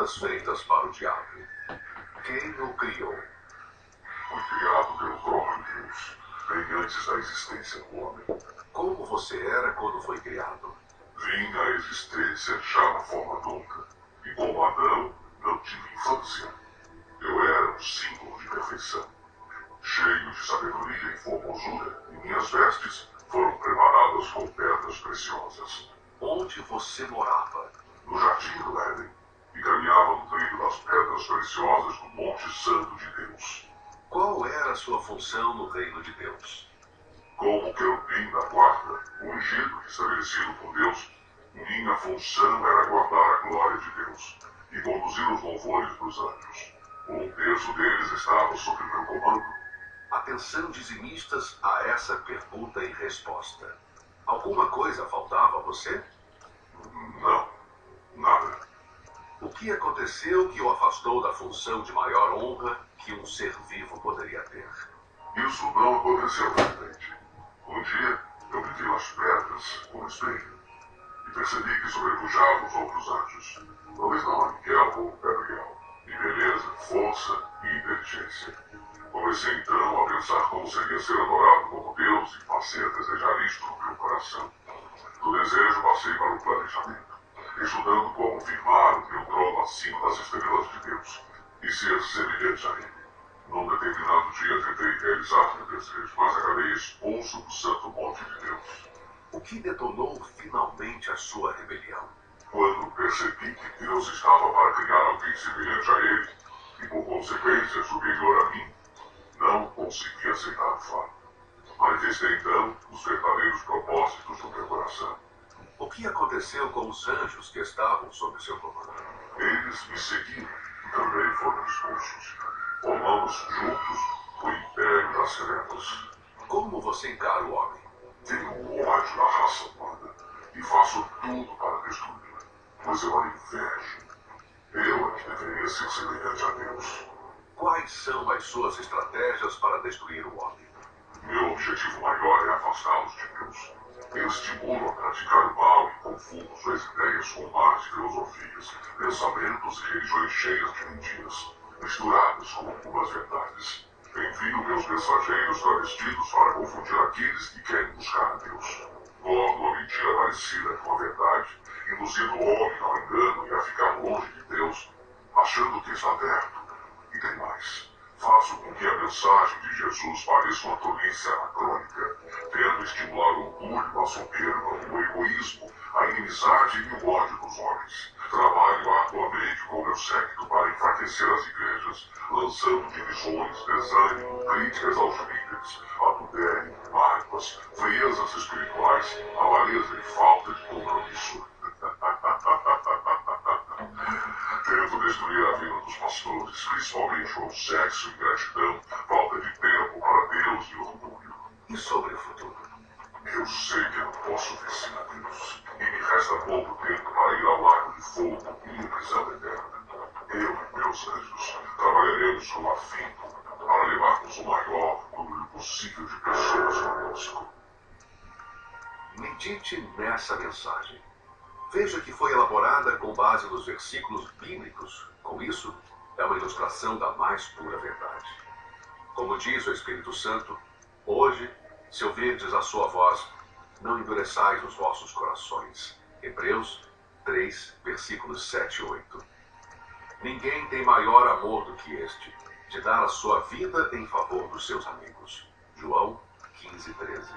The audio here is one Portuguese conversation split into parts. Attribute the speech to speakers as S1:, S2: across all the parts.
S1: todas feitas para o diabo. Quem o criou?
S2: Foi criado pelo próprio Deus, bem antes da existência do homem.
S1: Como você era quando foi criado?
S2: Vim à existência já na forma adulta, e como Adão, não tive infância. Eu era um símbolo de perfeição, cheio de sabedoria e formosura, e minhas vestes foram preparadas com pedras preciosas.
S1: Onde você morava?
S2: No jardim do Éden, e caminhava no trilho das pedras preciosas do Monte Santo de Deus.
S1: Qual era a sua função no reino de Deus?
S2: Como querubim da guarda, ungido e estabelecido por Deus, minha função era guardar a glória de Deus e conduzir os louvores dos anjos. Um terço deles estava sob meu comando.
S1: Atenção, dizimistas, a essa pergunta e resposta. Alguma coisa faltava a você?
S2: Não, nada.
S1: O que aconteceu que o afastou da função de maior honra que um ser vivo poderia ter?
S2: Isso não aconteceu de repente. Um dia, eu me vi nas pedras com um espelho e percebi que sobrepujava os outros anjos. Talvez não a Miquel ou Gabriel, em beleza, força e inteligência. Comecei então a pensar como seria ser adorado como Deus e passei a desejar isto no meu coração. Do desejo passei para o planejamento, estudando como firmar o meu trono acima das estrelas de Deus e ser semelhante a Ele. Num determinado dia tentei realizar meu desejo, mas acabei expulso do santo monte de Deus.
S1: O que detonou finalmente a sua rebelião?
S2: Quando percebi que Deus estava para criar alguém semelhante a Ele e, por consequência, superior a mim, não consegui aceitar o fato. Manifestei então os verdadeiros propósitos do meu coração.
S1: O que aconteceu com os anjos que estavam sob seu comando?
S2: Eles me seguiram e também foram expulsos. Formamos juntos o Império das Trevas.
S1: Como você encara o homem?
S2: Tenho ódio da raça humana e faço tudo para destruí-la, pois eu a invejo. Eu é que deveria ser semelhante a Deus.
S1: Quais são as suas estratégias para destruir o homem?
S2: Meu objetivo maior é afastá-los de Deus. Eu estimulo a praticar o mal e confundo suas ideias com mar de filosofias, pensamentos e religiões cheias de mentiras, misturadas com algumas verdades. Envio meus mensageiros travestidos para confundir aqueles que querem buscar a Deus. Torno a mentira parecida com a verdade, induzindo o homem ao engano e a ficar longe de Deus, achando que está perto. E tem mais. Faço com que a mensagem de Jesus pareça uma tolice anacrônica, tendo estimular o orgulho, a soberba, o egoísmo, a inimizade e o ódio dos homens. Trabalho arduamente com meu séquito para enfraquecer as igrejas, lançando divisões, desânimo, críticas aos líderes, adultério, mágoas, friezas espirituais, avareza e falta de compromisso. Tento destruir a vida dos pastores, principalmente com sexo, ingratidão, falta de tempo para Deus e orgulho.
S1: E sobre o futuro?
S2: Eu sei que não posso vencer a Deus, e me resta pouco tempo para ir ao lago de fogo e à prisão eterna. Eu e meus anjos trabalharemos com afinco para levarmos o maior número possível de pessoas conosco.
S1: Medite nessa mensagem. Veja que foi elaborada com base nos versículos bíblicos. Com isso, é uma ilustração da mais pura verdade. Como diz o Espírito Santo, hoje, se ouvirdes a sua voz, não endureçais os vossos corações. Hebreus 3, versículos 7 e 8. Ninguém tem maior amor do que este, de dar a sua vida em favor dos seus amigos. João 15, 13.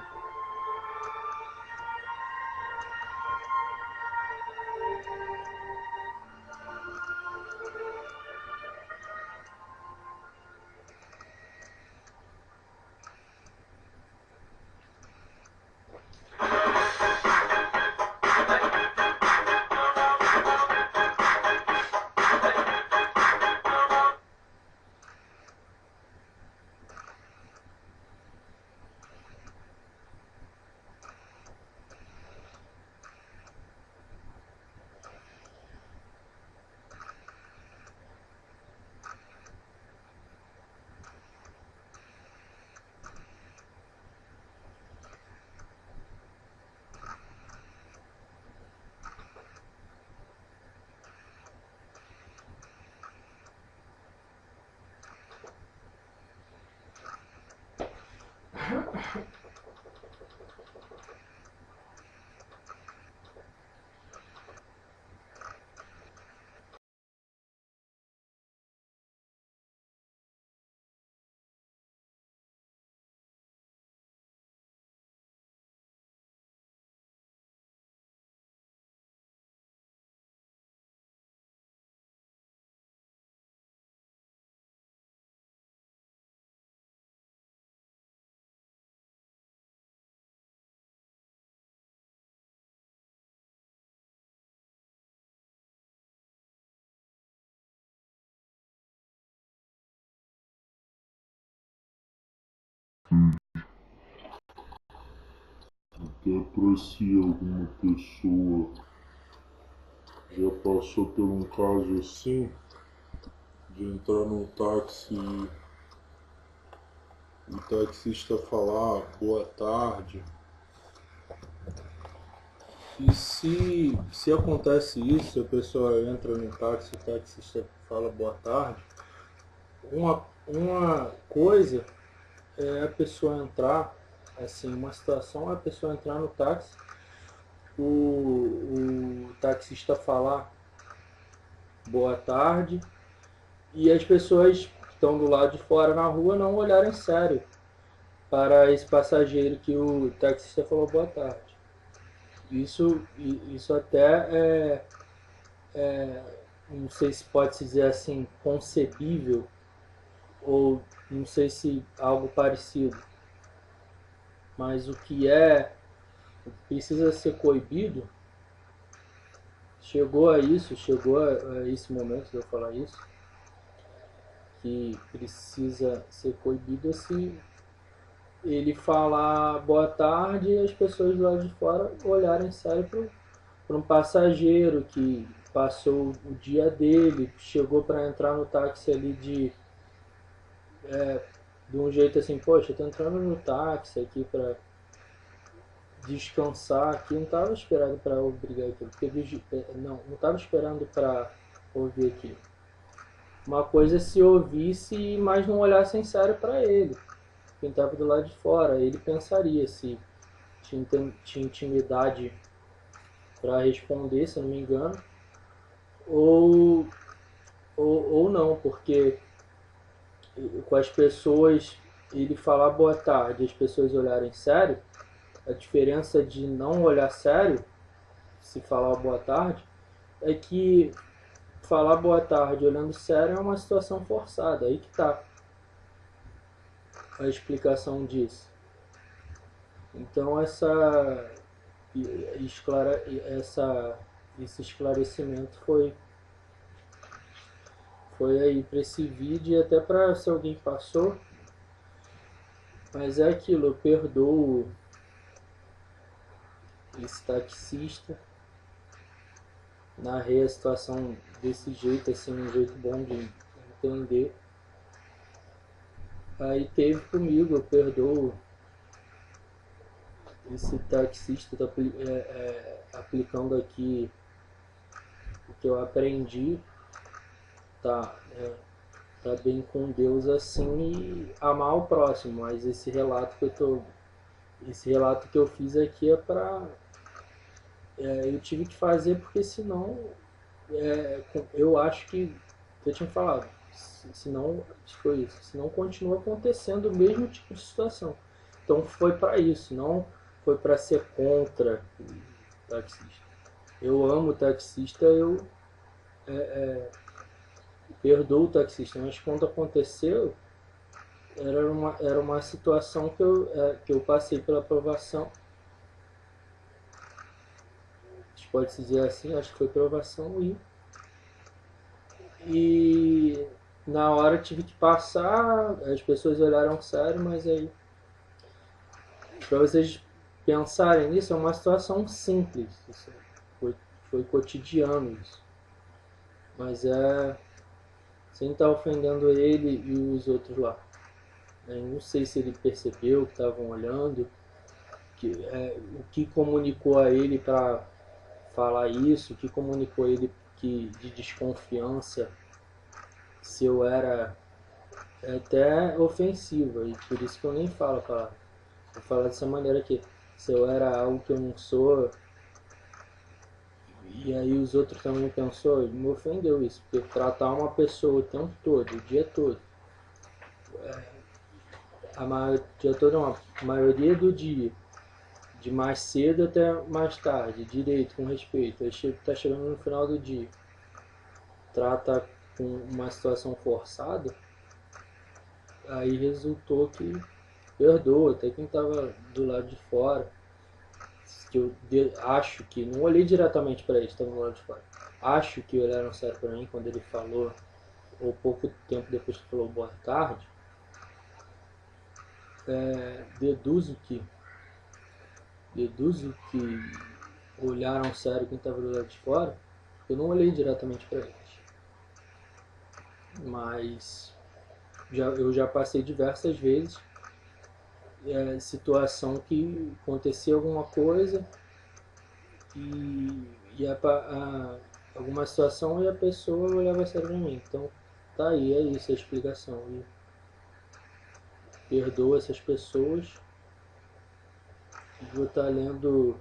S3: Até para se alguma pessoa já passou por um caso assim, de entrar num táxi e o taxista falar boa tarde. E se acontece isso, se a pessoa entra no táxi e o taxista fala boa tarde, uma coisa é a pessoa entrar, assim, uma situação é a pessoa entrar no táxi, o taxista falar boa tarde e as pessoas que estão do lado de fora na rua não olharem sério para esse passageiro que o taxista falou boa tarde. Isso até não sei se pode se dizer assim, concebível, ou não sei se algo parecido, mas o que precisa ser coibido, chegou a esse momento de eu falar isso, que precisa ser coibido se ele falar boa tarde e as pessoas do lado de fora olharem sério para um passageiro que passou o dia dele, chegou para entrar no táxi ali de um jeito assim, poxa, eu tô entrando no táxi aqui para descansar aqui, não estava esperando para obrigar aquilo, porque não estava esperando para ouvir aquilo. Uma coisa é se ouvisse, mas não olhassem sério para ele, quem estava do lado de fora, ele pensaria se tinha intimidade para responder, se eu não me engano, ou, ou não, porque com as pessoas, ele falar boa tarde, as pessoas olharem sério, a diferença de não olhar sério, se falar boa tarde, é que falar boa tarde olhando sério é uma situação forçada, aí que tá a explicação disso. Então esse esclarecimento foi aí para esse vídeo e até para se alguém passou, mas é aquilo, eu perdoo esse taxista, narrei a situação desse jeito, assim, um jeito bom de entender. Aí teve comigo, eu perdoo esse taxista, tá, aplicando aqui o que eu aprendi, tá, tá bem com Deus assim e amar o próximo, mas esse relato que eu fiz aqui é para eu tive que fazer porque senão eu acho que eu tinha falado, senão foi isso, senão continua acontecendo o mesmo tipo de situação. Então foi para isso, não foi para ser contra o taxista. Eu amo o taxista, eu perdoo o taxista, mas quando aconteceu era uma situação que eu passei pela aprovação, pode se dizer assim, acho que foi aprovação e na hora tive que passar, as pessoas olharam sério, mas aí para vocês pensarem nisso, é uma situação simples, isso foi cotidiano isso, mas sem estar ofendendo ele e os outros lá. Não sei se ele percebeu que estavam olhando, o que comunicou a ele para falar isso, o que comunicou a ele de desconfiança, se eu era até ofensiva, e por isso que eu nem falo a palavra. Vou falar dessa maneira aqui. Se eu era algo que eu não sou, e aí os outros também pensou, me ofendeu isso. Porque tratar uma pessoa o tempo todo, o dia todo, a maioria do dia, de mais cedo até mais tarde, direito, com respeito. Aí tá chegando no final do dia, trata com uma situação forçada, aí resultou que perdoa até quem estava do lado de fora. Que eu acho que, não olhei diretamente para ele, estava do lado de fora. Acho que olharam sério para mim quando ele falou, ou pouco tempo depois que falou boa tarde. Deduzo que olharam sério quem estava do lado de fora. Eu não olhei diretamente para eles, mas eu já passei diversas vezes situação que acontecia alguma coisa e alguma situação e a pessoa olhava sério pra mim. Então tá aí, é isso a explicação. E perdoa essas pessoas. Vou estar lendo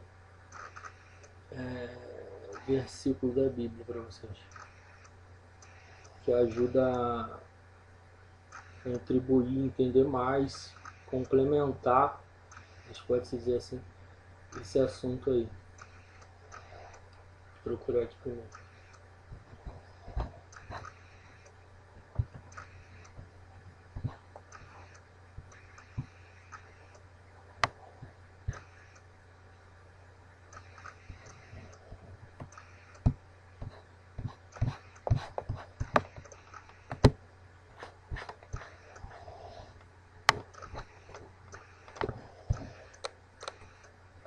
S3: versículo da Bíblia para vocês, que ajuda a contribuir, entender mais, complementar, pode-se dizer assim, esse assunto aí. Vou procurar aqui primeiro.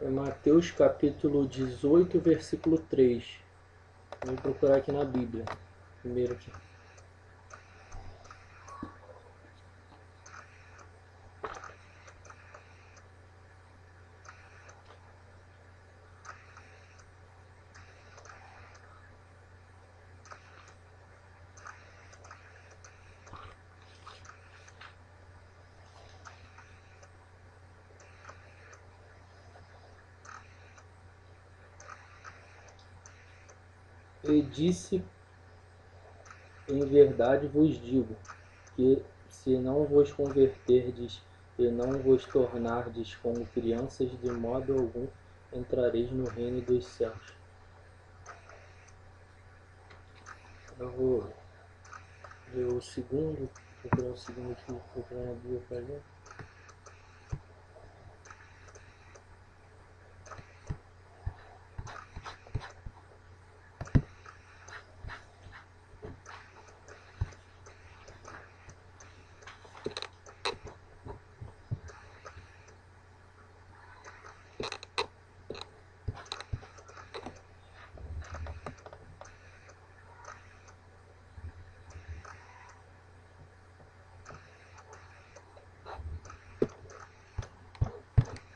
S3: É Mateus capítulo 18, versículo 3. Vou procurar aqui na Bíblia. Primeiro aqui. E disse, em verdade vos digo, que se não vos converterdes e não vos tornardes como crianças, de modo algum entrareis no reino dos céus. Eu vou ver o segundo, procurar o segundo aqui, procurar na Bíblia para ler.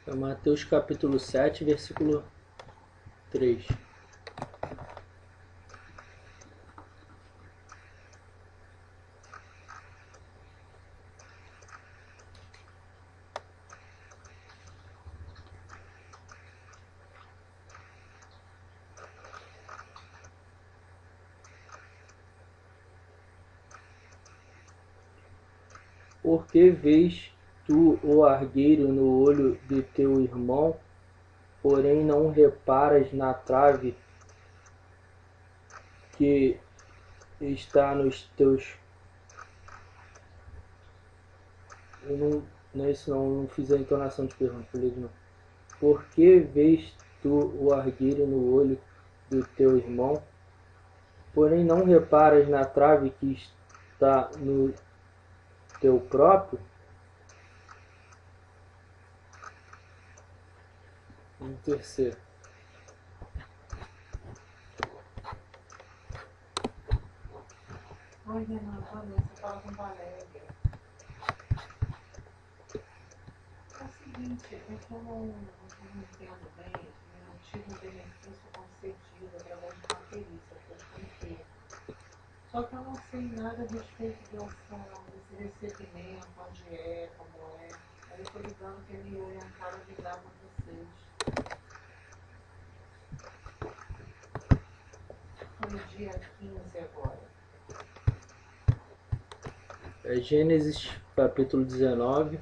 S3: É Mateus capítulo 7, versículo 3. Por que vês tu o argueiro no olho de teu irmão, porém não reparas na trave que está nos teus... Não é isso não fiz a entonação de pergunta, falei de novo. Por que vês tu o argueiro no olho do teu irmão, porém não reparas na trave que está no teu próprio? Um terceiro.
S4: Oi, Renan, boa noite. Você fala com Valéria. É o seguinte, é que eu não entendo bem, eu não tive um benefício concedido através de uma perícia, que eu fui feita. Só que eu não sei nada a respeito desse recebimento, onde é, como é. Aí eu tô ligando que ele orientaram a ligar pra vocês. Foi dia 15 agora.
S3: É Gênesis capítulo 19.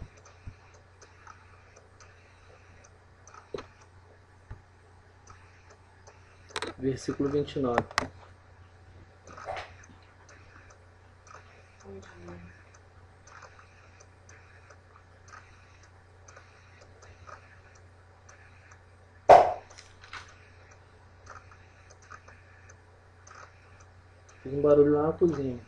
S3: Versículo 29.
S4: Foi dia.
S3: Fiz um barulho lá na cozinha.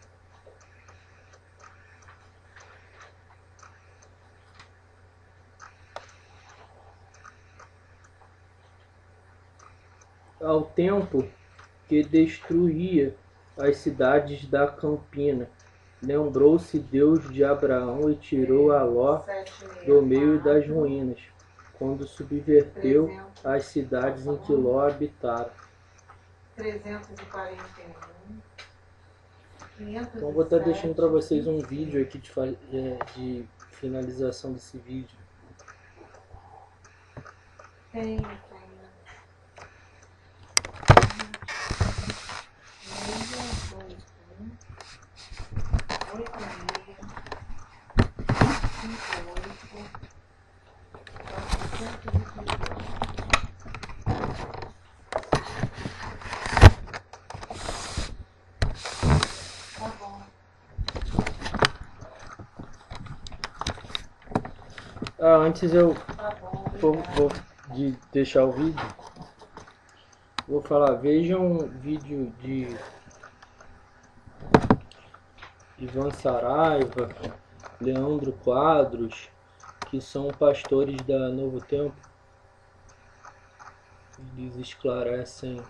S3: Ao tempo que destruía as cidades da campina, lembrou-se Deus de Abraão e tirou a Ló do meio das ruínas, quando subverteu as cidades em que Ló habitara.
S4: 341.
S3: Então vou estar deixando para vocês um vídeo aqui de finalização desse vídeo.
S4: Tem. 6, 8, 5, 8.
S3: Antes eu
S4: Tá bom,
S3: vou deixar o vídeo. Vou falar, vejam um vídeo de Ivan Saraiva, Leandro Quadros, que são pastores da Novo Tempo. Eles esclarecem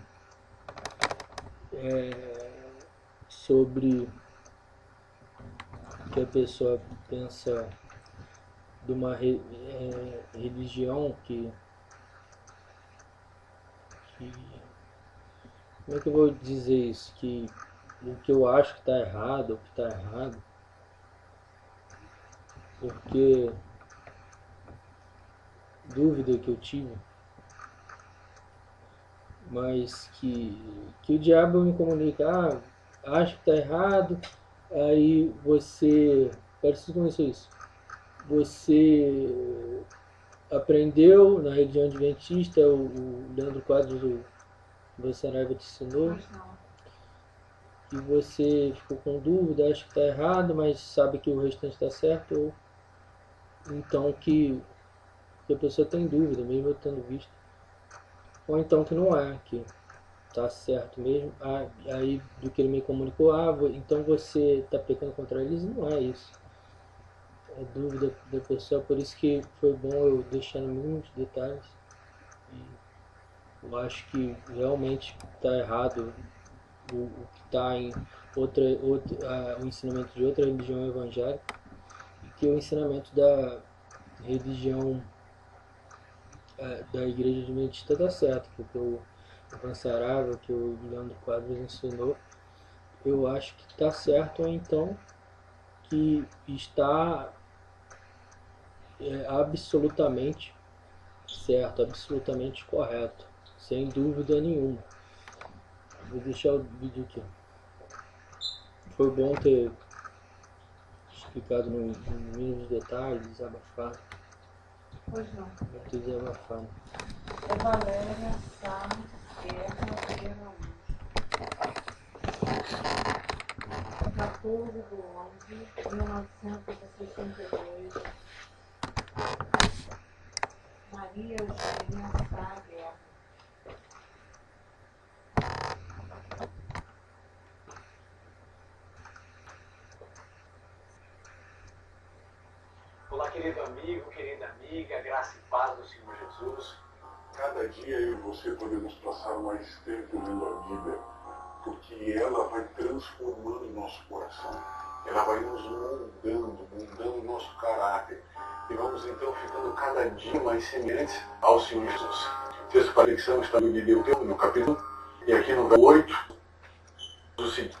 S3: sobre o que a pessoa pensa de uma religião que como é que eu vou dizer isso? Que o que eu acho que está errado, o que está errado, porque dúvida que eu tive, mas que o diabo me comunica, acho que está errado, aí você, parecido com isso, você aprendeu na religião adventista, o Leandro Quadros, o Saraiva te ensinou, e você ficou com dúvida, acha que está errado, mas sabe que o restante está certo, ou então que a pessoa tem dúvida, mesmo eu tendo visto, ou então que não é, que está certo mesmo, aí do que ele me comunicou, então você está pecando contra eles, não é isso, é dúvida da pessoa, por isso que foi bom eu deixar nos mínimos detalhes, e eu acho que realmente está errado o que está em o ensinamento de outra religião evangélica, e que o ensinamento da religião da igreja adventista está certo, porque o Ivan Saraiva, que o Leandro Quadros ensinou, eu acho que está certo, ou então que está absolutamente certo, absolutamente correto, sem dúvida nenhuma. Vou deixar o vídeo aqui. Foi bom ter explicado no mínimos detalhes, desabafado.
S4: Pois não.
S3: Muito desabafado.
S4: É Valéria Sá Guerra Araújo. 14/11/1962. Maria Eugênia Sá Guerra.
S5: Olá, querido amigo, querida amiga, graça e paz do Senhor Jesus.
S2: Cada dia eu e você podemos passar mais tempo lendo a Bíblia, porque ela vai transformando o nosso coração. Ela vai nos moldando o nosso caráter. E vamos então ficando cada dia mais semelhantes ao Senhor Jesus. O texto para a reflexão está no livro de Deuteronômio, no capítulo 1, e aqui no verso 8, o seguinte.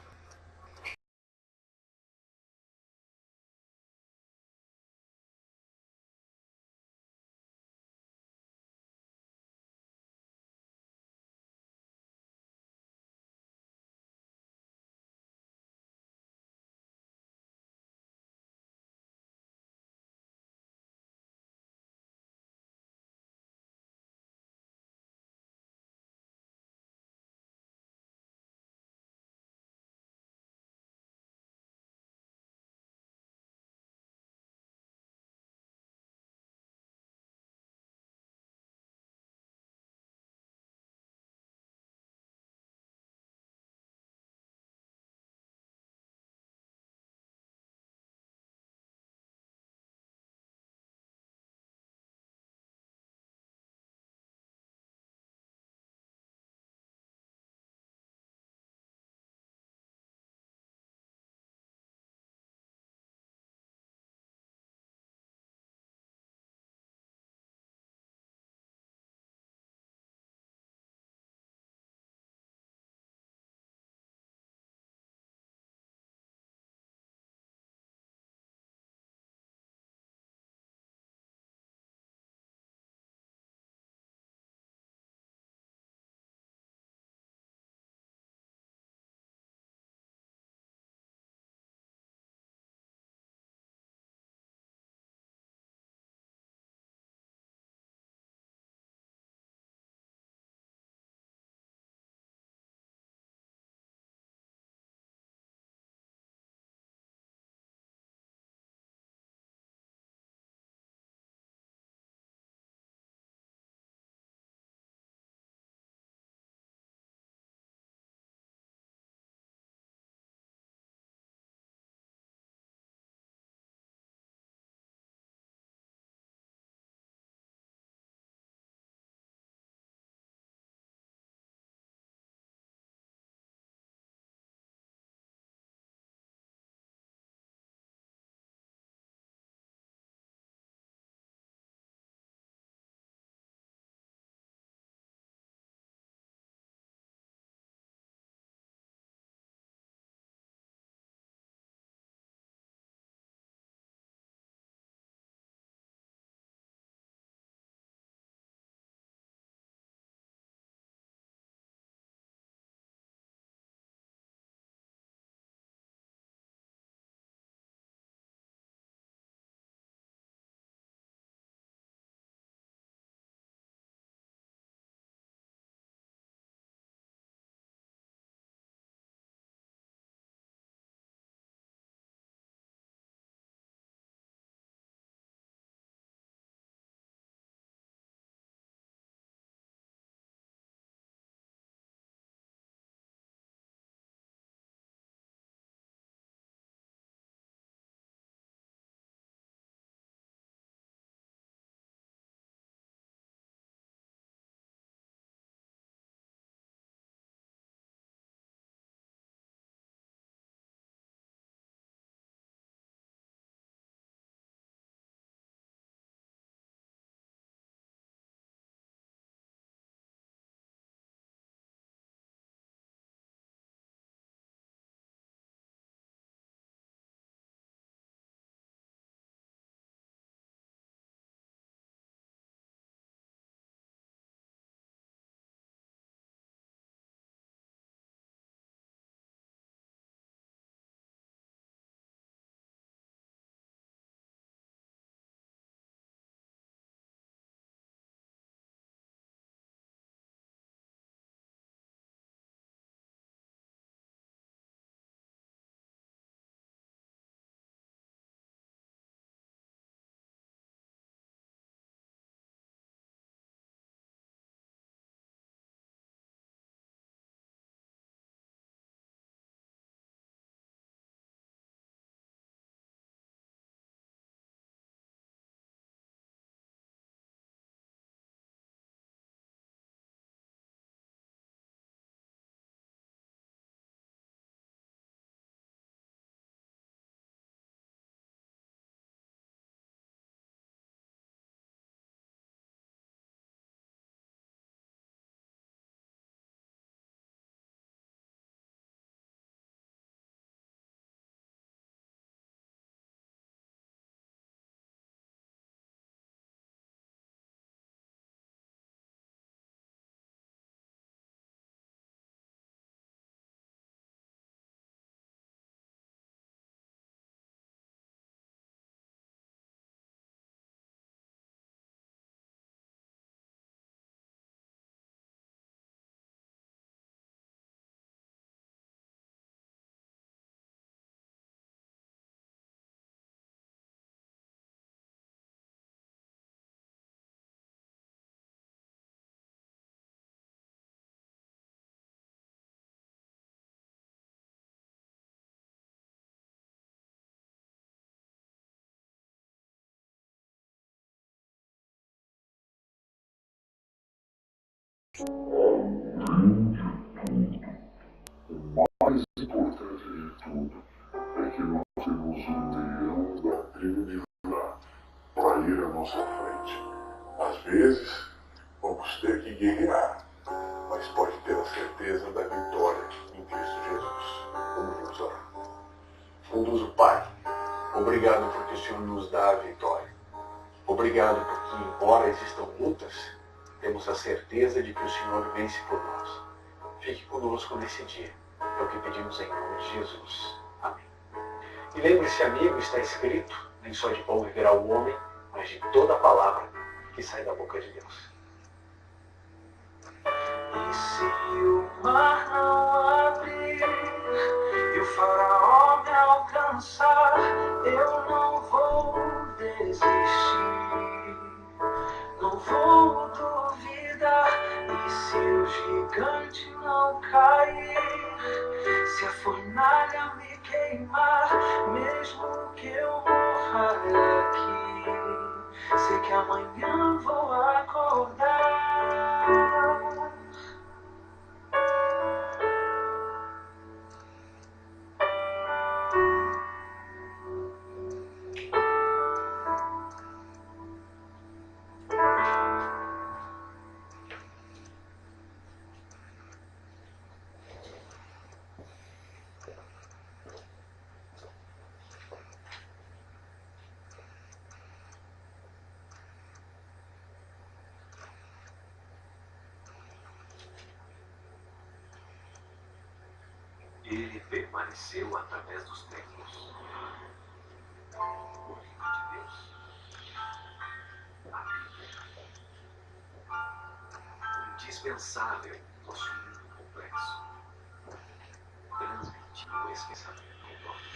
S2: O mais importante de tudo é que nós temos um leão da tribo de Judá para ir à nossa frente. Às vezes, vamos ter que guerrear, mas pode ter a certeza da vitória em Cristo Jesus. Vamos orar. Bondoso Pai, obrigado porque o Senhor nos dá a vitória. Obrigado porque, embora existam lutas, temos a certeza de que o Senhor vence por nós. Fique conosco nesse dia. É o que pedimos em nome de Jesus. Amém. E lembre-se, amigo, está escrito, nem só de pão viverá o homem, mas de toda a palavra que sai da boca de Deus.
S6: E se o mar não abrir e o faraó me alcançar, eu não vou desistir, não vou duvidar. E se o gigante não cair, se a fornalha me queimar, mesmo que eu morra aqui, sei que amanhã vou acordar.
S1: Ele permaneceu através dos tempos. O livro de Deus. A Bíblia. Indispensável nosso mundo complexo. Transmitindo esse pensamento próprio.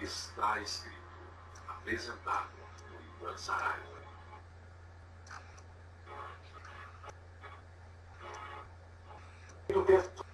S1: Está escrito, apresentado por Ivan Saraiva.
S2: O texto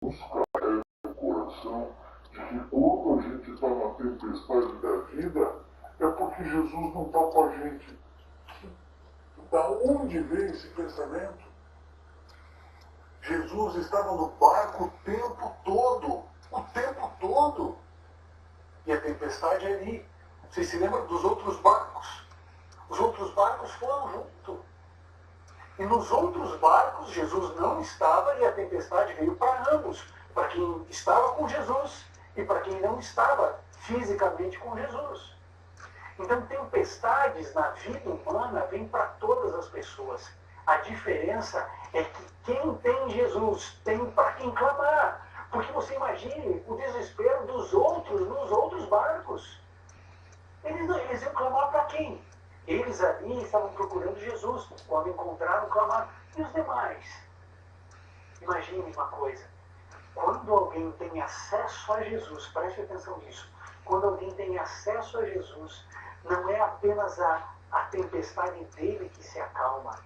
S2: nos carrega o coração de que quando a gente está na tempestade da vida, é porque Jesus não está com a gente. Da onde veio esse pensamento? Jesus estava no barco o tempo todo. O tempo todo. E a tempestade é ali. Vocês se lembram dos outros barcos? Os outros barcos foram junto. E nos outros barcos Jesus não estava e a tempestade veio para ambos. Para quem estava com Jesus e para quem não estava fisicamente com Jesus. Então tempestades na vida humana vêm para todas as pessoas. A diferença é que quem tem Jesus tem para quem clamar. Porque você imagine o desespero dos outros nos outros barcos. Eles iam clamar para quem? Eles ali estavam procurando Jesus. Quando encontraram, clamaram. E os demais? Imagine uma coisa. Quando alguém tem acesso a Jesus, preste atenção nisso. Quando alguém tem acesso a Jesus, não é apenas a tempestade dele que se acalma.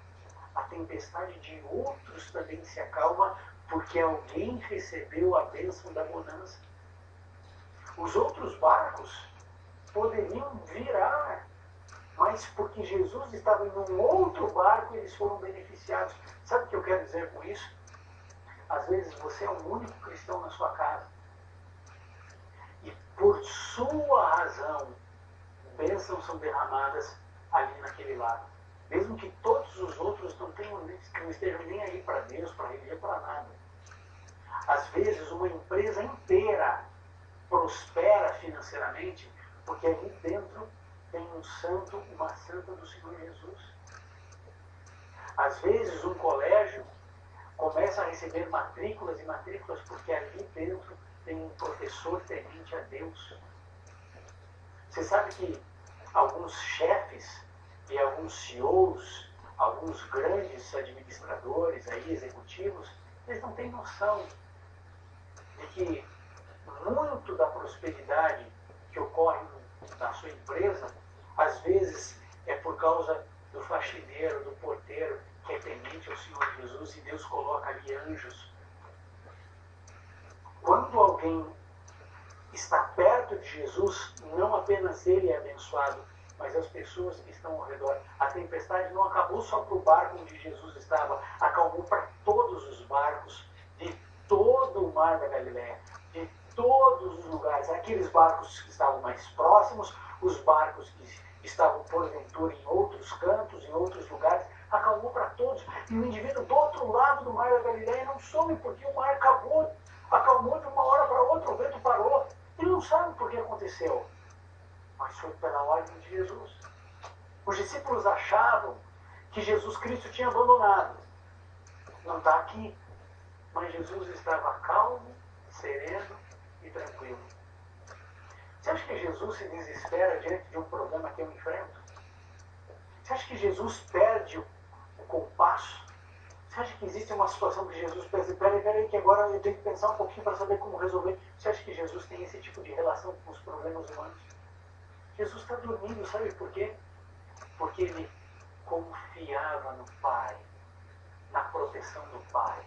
S2: A tempestade de outros também se acalma porque alguém recebeu a bênção da bonança. Os outros barcos poderiam virar, mas porque Jesus estava em um outro barco, eles foram beneficiados. Sabe o que eu quero dizer com isso? Às vezes você é o único cristão na sua casa. E por sua razão, bênçãos são derramadas ali naquele lado. Mesmo que todos os outros que não estejam nem aí para Deus, para religião, para nada. Às vezes uma empresa inteira prospera financeiramente porque ali dentro tem um santo, uma santa do Senhor Jesus. Às vezes um colégio começa a receber matrículas e matrículas porque ali dentro tem um professor temente a Deus. Você sabe que alguns chefes e alguns CEOs, alguns grandes administradores, aí, executivos, eles não têm noção de que muito da prosperidade que ocorre na sua empresa, às vezes é por causa do faxineiro, do porteiro, que é temente ao Senhor Jesus e Deus coloca ali anjos. Quando alguém está perto de Jesus, não apenas ele é abençoado, mas as pessoas que estão ao redor. A tempestade não acabou só para o barco onde Jesus estava, acalmou para todos os barcos de todo o mar da Galileia, de todos os lugares. Aqueles barcos que estavam mais próximos, os barcos que estavam porventura em outros cantos, em outros lugares, acalmou para todos. E o indivíduo do outro lado do mar da Galileia não soube porque o mar acalmou de uma hora para outra, o vento parou. Ele não sabe por que aconteceu. Mas foi pela ordem de Jesus. Os discípulos achavam que Jesus Cristo tinha abandonado. Não está aqui. Mas Jesus estava calmo, sereno e tranquilo. Você acha que Jesus se desespera diante de um problema que eu enfrento? Você acha que Jesus perde o compasso? Você acha que existe uma situação que Jesus pensa, peraí, que agora eu tenho que pensar um pouquinho para saber como resolver? Você acha que Jesus tem esse tipo de relação com os problemas humanos? Jesus está dormindo, sabe por quê? Porque ele confiava no Pai, na proteção do Pai.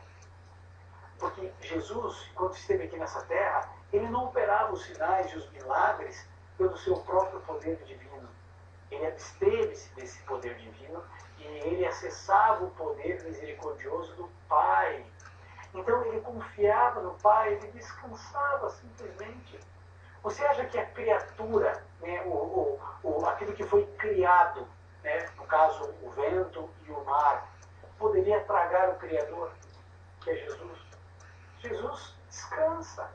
S2: Porque Jesus, enquanto esteve aqui nessa terra, ele não operava os sinais e os milagres pelo seu próprio poder divino. Ele absteve-se desse poder divino e ele acessava o poder misericordioso do Pai. Então ele confiava no Pai, ele descansava simplesmente. Você acha que a criatura, né, aquilo que foi criado, né, no caso o vento e o mar, poderia tragar o Criador, que é Jesus? Jesus descansa.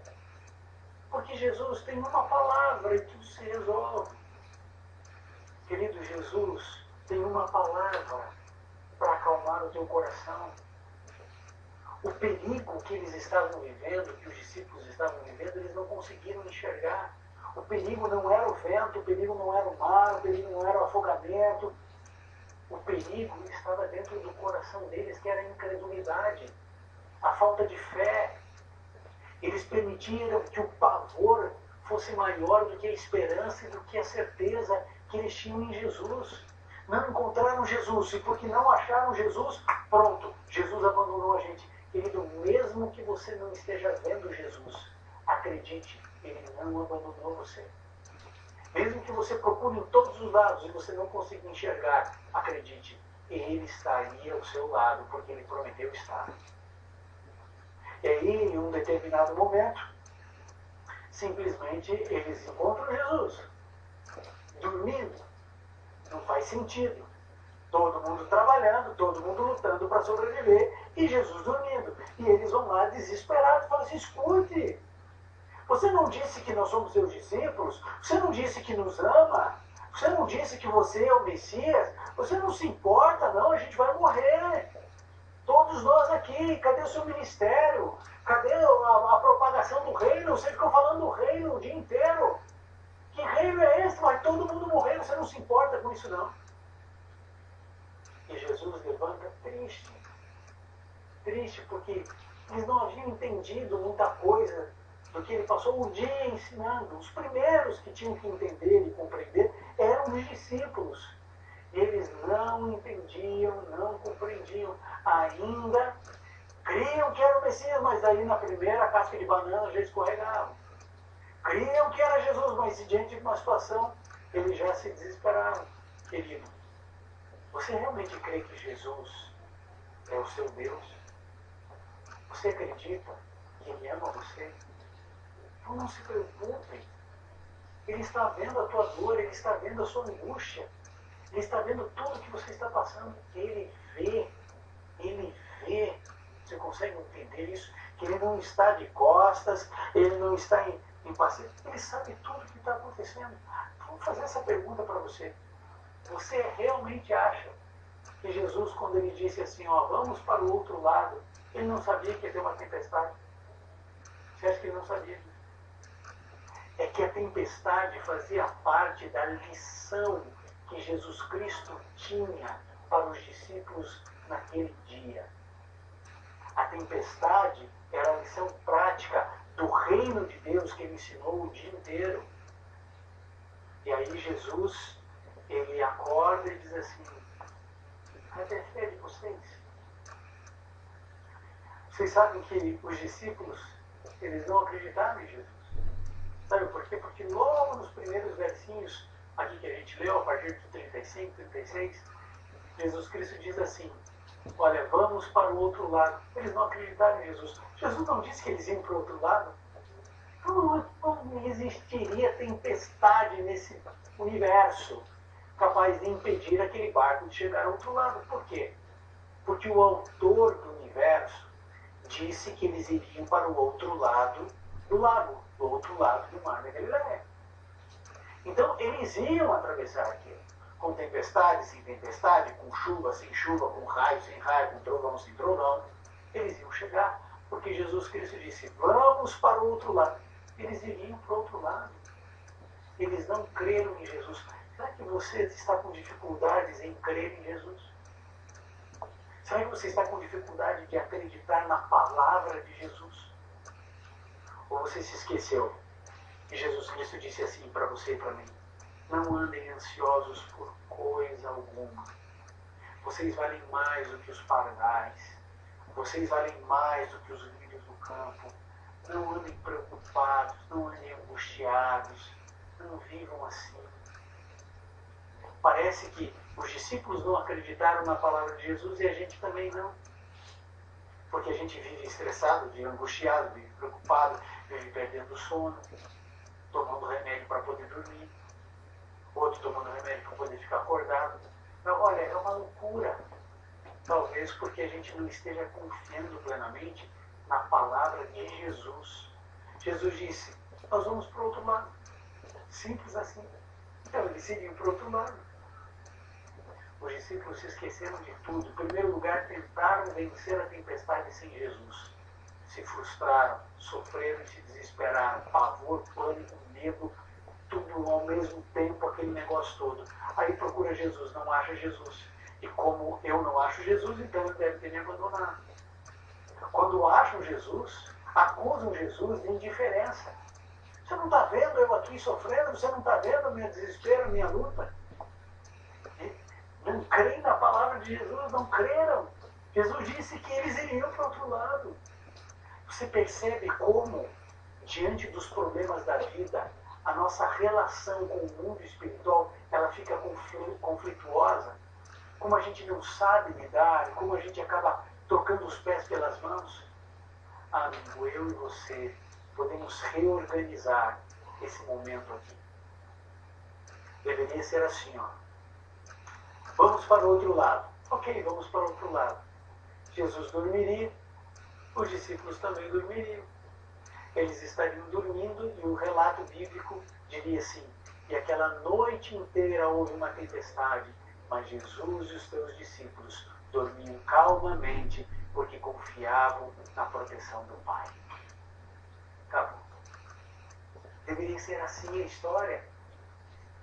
S2: Porque Jesus tem uma palavra e tudo se resolve. Querido, Jesus tem uma palavra para acalmar o teu coração. O perigo que eles estavam vivendo, que os discípulos estavam vivendo, eles não conseguiram enxergar. O perigo não era o vento, o perigo não era o mar, o perigo não era o afogamento. O perigo estava dentro do coração deles, que era a incredulidade, a falta de fé. Eles permitiram que o pavor fosse maior do que a esperança e do que a certeza que eles tinham em Jesus. Não encontraram Jesus, e porque não acharam Jesus, pronto, Jesus abandonou a gente.
S5: Querido, mesmo que você não esteja vendo Jesus, acredite, ele não abandonou você. Mesmo que você procure em todos os lados e você não consiga enxergar, acredite, ele está aí ao seu lado, porque ele prometeu estar. E aí, em um determinado momento, simplesmente eles encontram Jesus, dormindo. Não faz sentido. Todo mundo trabalhando, todo mundo lutando para sobreviver, e Jesus dormindo. E eles vão lá desesperados e falam assim, escute, você não disse que nós somos seus discípulos? Você não disse que nos ama? Você não disse que você é o Messias? Você não se importa, não? A gente vai morrer. Todos nós aqui, cadê o seu ministério? Cadê a propagação do reino? Você ficou falando do reino o dia inteiro. Que reino é esse? Vai todo mundo morrer, você não se importa com isso, não. E Jesus levanta triste. Triste porque eles não haviam entendido muita coisa do que ele passou o dia ensinando. Os primeiros que tinham que entender e compreender eram os discípulos. Eles não entendiam, não compreendiam. Ainda criam que era o Messias, mas aí na primeira casca de banana já escorregavam. Criam que era Jesus, mas diante de uma situação, eles já se desesperaram. Querido, você realmente crê que Jesus é o seu Deus? Você acredita que Ele ama você? Então não se preocupe. Ele está vendo a tua dor, Ele está vendo a sua angústia. Ele está vendo tudo que você está passando. Ele vê. Ele vê. Você consegue entender isso? Que Ele não está de costas, Ele não está em paciência. Ele sabe tudo o que está acontecendo. Vamos fazer essa pergunta para você. Você realmente acha que Jesus, quando Ele disse assim, ó, vamos para o outro lado, Ele não sabia que ia ter uma tempestade? Você acha que Ele não sabia disso? É que a tempestade fazia parte da lição que Jesus Cristo tinha para os discípulos naquele dia. A tempestade era a lição prática do reino de Deus que Ele ensinou o dia inteiro. E aí Jesus, Ele acorda e diz assim, cadê a fé de vocês? Vocês sabem que os discípulos, eles não acreditaram em Jesus. Sabe por quê? Porque logo nos primeiros versinhos aqui que a gente leu, a partir de 35, 36, Jesus Cristo diz assim, olha, vamos para o outro lado. Eles não acreditaram em Jesus. Jesus não disse que eles iam para o outro lado. Não existiria tempestade nesse universo capaz de impedir aquele barco de chegar ao outro lado. Por quê? Porque o autor do universo disse que eles iriam para o outro lado do lago, do outro lado do mar da Galileia. Então, eles iam atravessar aquilo, com tempestade, sem tempestade, com chuva, sem chuva, com raio, sem raio, com trovão, sem trovão. Eles iam chegar, porque Jesus Cristo disse, vamos para o outro lado. Eles iriam para o outro lado. Eles não creram em Jesus. Será que você está com dificuldades em crer em Jesus? Será que você está com dificuldade de acreditar na palavra de Jesus? Ou você se esqueceu? E Jesus Cristo disse assim para você e para mim, não andem ansiosos por coisa alguma. Vocês valem mais do que os pardais. Vocês valem mais do que os lírios do campo. Não andem preocupados, não andem angustiados. Não vivam assim. Parece que os discípulos não acreditaram na palavra de Jesus e a gente também não. Porque a gente vive estressado, vive angustiado, vive preocupado, vive perdendo o sono, tomando remédio para poder dormir, outro tomando remédio para poder ficar acordado. Não, olha, é uma loucura. Talvez porque a gente não esteja confiando plenamente na palavra de Jesus. Jesus disse, nós vamos para o outro lado. Simples assim. Então eles seguiam para o outro lado. Os discípulos se esqueceram de tudo. Em primeiro lugar, tentaram vencer a tempestade sem Jesus. Se frustraram, sofreram e se desesperaram. Pavor, pânico, medo, tudo ao mesmo tempo, aquele negócio todo. Aí procura Jesus, não acha Jesus. E como eu não acho Jesus, então ele deve ter me abandonado. Quando acham Jesus, acusam Jesus de indiferença. Você não está vendo eu aqui sofrendo? Você não está vendo o meu desespero, a minha luta? Não creem na palavra de Jesus, não creram. Jesus disse que eles iriam para o outro lado. Você percebe como, diante dos problemas da vida, a nossa relação com o mundo espiritual ela fica conflituosa? Como a gente não sabe lidar, como a gente acaba trocando os pés pelas mãos? Amigo, eu e você podemos reorganizar esse momento aqui. Deveria ser assim, ó. Vamos para o outro lado. Ok, vamos para o outro lado. Jesus dormiria, os discípulos também dormiriam. Eles estariam dormindo e o relato bíblico diria assim: e aquela noite inteira houve uma tempestade, mas Jesus e os seus discípulos dormiam calmamente porque confiavam na proteção do Pai. Acabou. Deveria ser assim a história,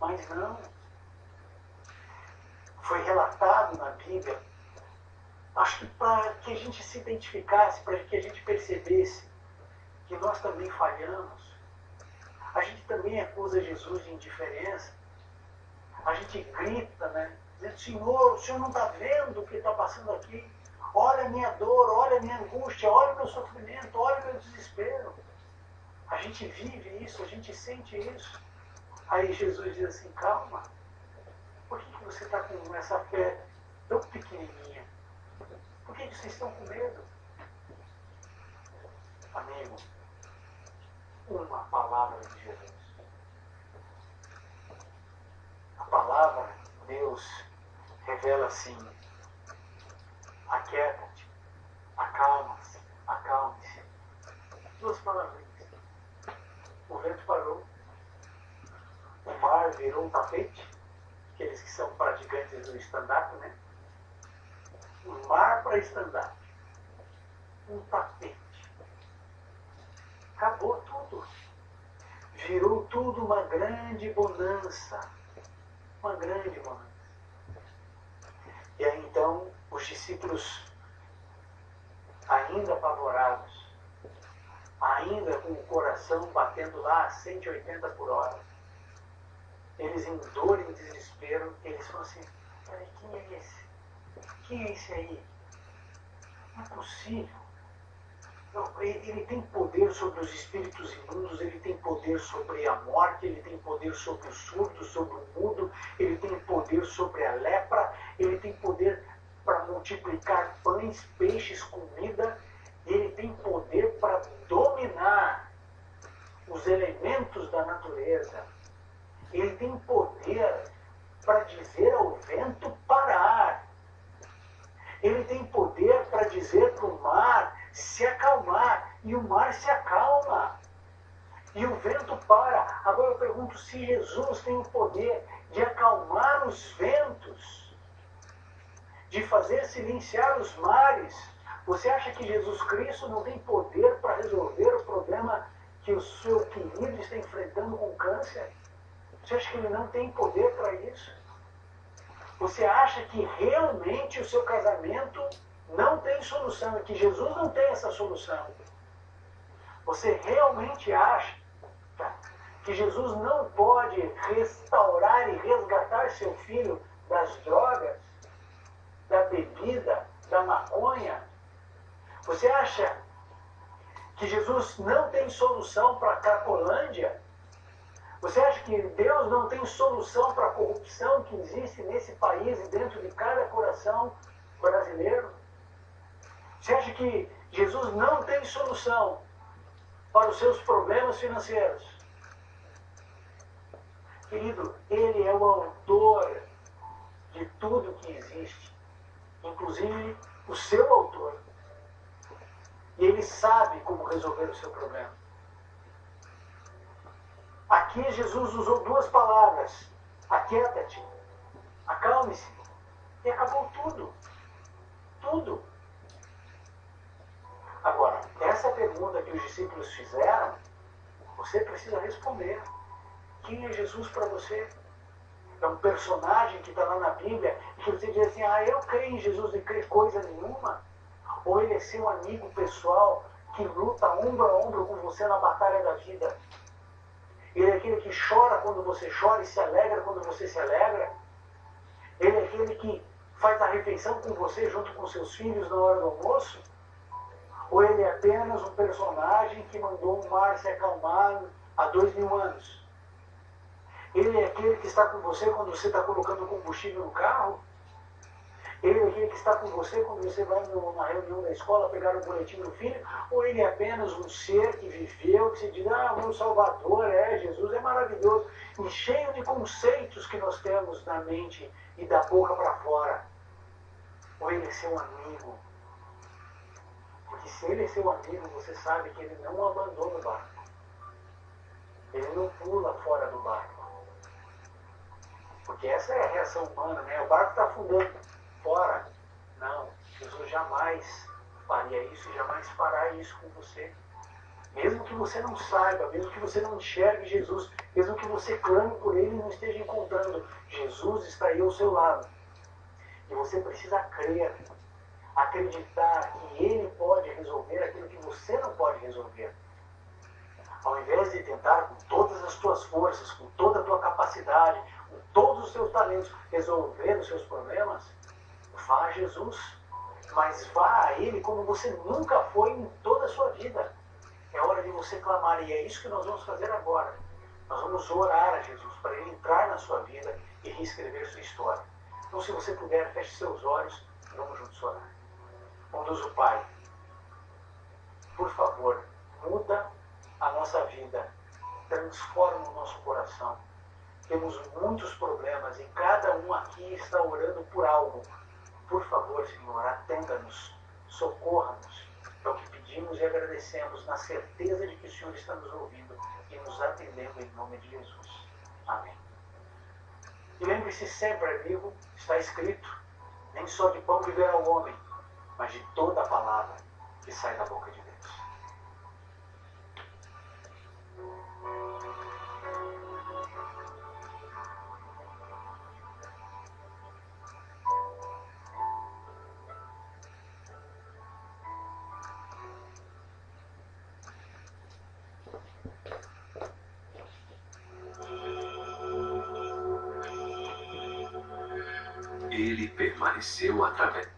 S5: mas não. Foi relatado na Bíblia, acho que para que a gente se identificasse, para que a gente percebesse que nós também falhamos. A gente também acusa Jesus de indiferença. A gente grita, né? Dizendo: Senhor, o Senhor não está vendo o que está passando aqui? Olha a minha dor, olha a minha angústia, olha o meu sofrimento, olha o meu desespero. A gente vive isso, a gente sente isso. Aí Jesus diz assim: calma, por que você está com essa fé tão pequenininha? Por que vocês estão com medo? Amigo, uma palavra de Jesus. A palavra de Deus revela assim: aquieta-te, acalma-se, acalme-se. Duas palavrinhas. O vento parou, o mar virou um tapete. Aqueles que são praticantes do stand-up, né? O mar para stand-up. Um tapete. Acabou tudo. Virou tudo uma grande bonança. Uma grande bonança. E aí então os discípulos, ainda apavorados, ainda com o coração batendo lá a 180 por hora, eles em dor e em desespero, eles falam assim: peraí, quem é esse? Quem é esse aí? Não é possível. Ele tem poder sobre os espíritos imundos, ele tem poder sobre a morte, ele tem poder sobre o surdo, sobre o mudo, ele tem poder sobre a lepra, ele tem poder para multiplicar pães, peixes, comida, ele tem poder para dominar os elementos da natureza. Ele tem poder para dizer ao vento parar. Ele tem poder para dizer para o mar se acalmar. E o mar se acalma. E o vento para. Agora eu pergunto: se Jesus tem o poder de acalmar os ventos, de fazer silenciar os mares, você acha que Jesus Cristo não tem poder para resolver o problema que o seu querido está enfrentando com câncer? Você acha que ele não tem poder para isso? Você acha que realmente o seu casamento não tem solução, que Jesus não tem essa solução? Você realmente acha que Jesus não pode restaurar e resgatar seu filho das drogas, da bebida, da maconha? Você acha que Jesus não tem solução para a Cracolândia? Você acha que Deus não tem solução para a corrupção que existe nesse país e dentro de cada coração brasileiro? Você acha que Jesus não tem solução para os seus problemas financeiros? Querido, Ele é o autor de tudo que existe, inclusive o seu autor. E Ele sabe como resolver o seu problema. Aqui Jesus usou duas palavras: aquieta-te, acalme-se, e acabou tudo. Tudo. Agora, essa pergunta que os discípulos fizeram, você precisa responder. Quem é Jesus para você? É um personagem que está lá na Bíblia e que você diz assim: ah, eu creio em Jesus e creio coisa nenhuma? Ou ele é seu amigo pessoal que luta ombro a ombro com você na batalha da vida? Ele é aquele que chora quando você chora e se alegra quando você se alegra? Ele é aquele que faz a refeição com você junto com seus filhos na hora do almoço? Ou ele é apenas um personagem que mandou o mar se acalmar há 2000 anos? Ele é aquele que está com você quando você está colocando combustível no carro? Ele é aquele que está com você quando você vai numa reunião da escola pegar o boletim do filho? Ou ele é apenas um ser que viveu, que se diz, meu Salvador, Jesus é maravilhoso, e cheio de conceitos que nós temos na mente e da boca para fora? Ou ele é seu amigo? Porque se ele é seu amigo, você sabe que ele não abandona o barco. Ele não pula fora do barco. Porque essa é a reação humana, né? O barco está afundando fora. Não, Jesus jamais faria isso e jamais fará isso com você. Mesmo que você não saiba, mesmo que você não enxergue Jesus, mesmo que você clame por Ele e não esteja encontrando, Jesus está aí ao seu lado. E você precisa crer, acreditar que Ele pode resolver aquilo que você não pode resolver. Ao invés de tentar com todas as tuas forças, com toda a tua capacidade, com todos os seus talentos, resolver os seus problemas, vá a Jesus. Mas vá a Ele como você nunca foi em toda a sua vida. É hora de você clamar, e é isso que nós vamos fazer agora. Nós vamos orar a Jesus para Ele entrar na sua vida e reescrever sua história. Então, se você puder, feche seus olhos e vamos juntos orar. Bondoso Pai, por favor, muda a nossa vida, transforma o nosso coração. Temos muitos problemas e cada um aqui está orando por algo. Por favor, Senhor, atenda-nos, socorra-nos. É o que pedimos e agradecemos na certeza de que o Senhor está nos ouvindo e nos atendendo em nome de Jesus. Amém. E lembre-se sempre, amigo, está escrito, nem só de pão viverá o homem, mas de toda a palavra que sai da boca de Deus.
S1: Ele permaneceu através